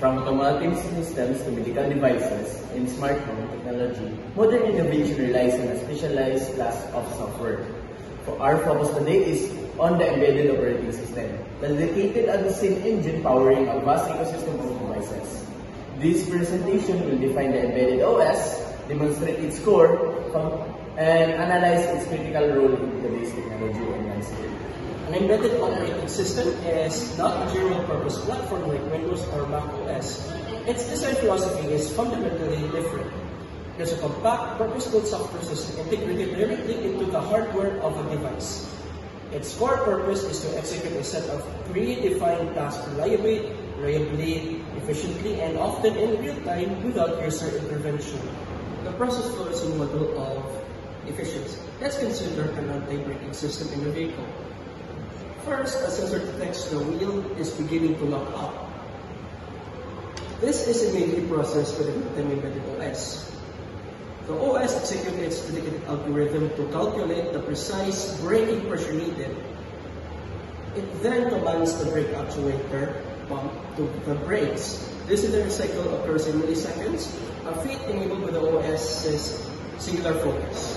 From automotive systems to medical devices and smart home technology, modern innovation relies on a specialized class of software. Our focus today is on the embedded operating system, the dedicated and the same engine powering a vast ecosystem of devices. This presentation will define the embedded OS, demonstrate its core, and analyze its critical role in today's technology and landscape. An embedded operating system is not a general-purpose platform like Windows or Mac OS. Its design philosophy is fundamentally different. It is a compact, purpose-built software system integrated directly into the hardware of a device. Its core purpose is to execute a set of predefined tasks reliably, efficiently, and often in real time without user intervention. The process flow is a model of efficiency. Let's consider an anti-braking system in a vehicle. First, a sensor detects the wheel is beginning to lock up. This is immediately processed by the embedded OS. The OS executes its dedicated algorithm to calculate the precise braking pressure needed. It then commands the brake actuator pump to the brakes. This iterative cycle occurs in milliseconds, a feat enabled by the OS's singular focus.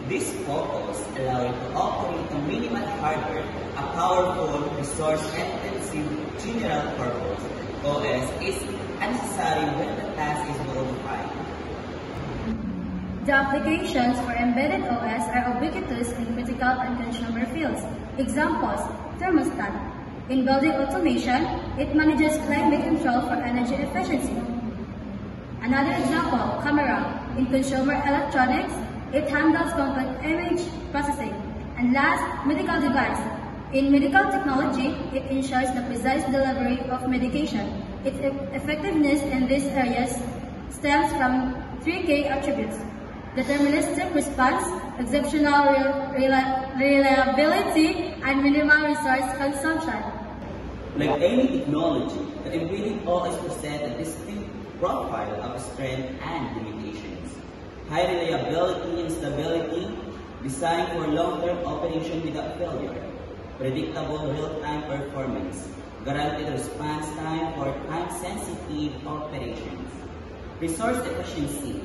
These focus allow it to operate a minimal hardware, a powerful, resource-intensive, general-purpose OS is unnecessary when the task is well defined. The applications for embedded OS are ubiquitous in critical and consumer fields. Examples: thermostat. In building automation, it manages climate control for energy efficiency. Another example, camera. In consumer electronics, it handles complex image processing. And last, medical device. In medical technology, it ensures the precise delivery of medication. Its effectiveness in these areas stems from three key attributes: deterministic response, exceptional reliability, and minimal resource consumption. Like any technology, the embedded OS presents a distinct profile of strength and limitations. High reliability and stability, designed for long-term operation without failure. Predictable real-time performance, guaranteed response time for time-sensitive operations. Resource efficiency,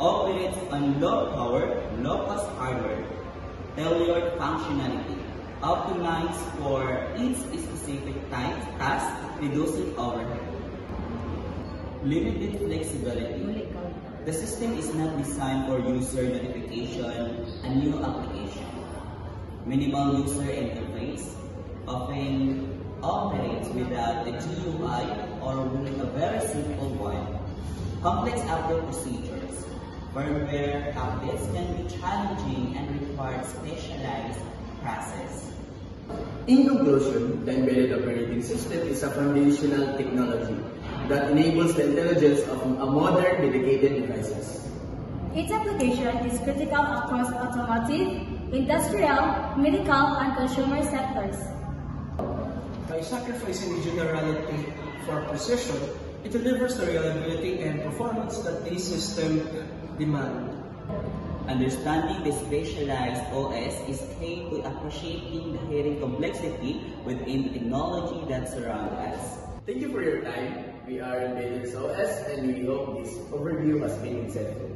operates on low power, low cost hardware. Tailored functionality, optimized for each specific task, reducing overhead. Limited flexibility. The system is not designed for user notification and new application. Minimal user interface, often operates without a GUI or with a very simple one. Complex update procedures. Firmware updates can be challenging and require specialized process. In conclusion, the embedded operating system is a foundational technology that enables the intelligence of a modern dedicated devices. Its application is critical across automotive, industrial, medical, and consumer sectors. By sacrificing the generality for precision, it delivers the reliability and performance that these systems demand. Understanding the specialized OS is key to appreciating the hidden complexity within the technology that surrounds us. Thank you for your time. We are Embedded OS and we hope this overview has been insightful.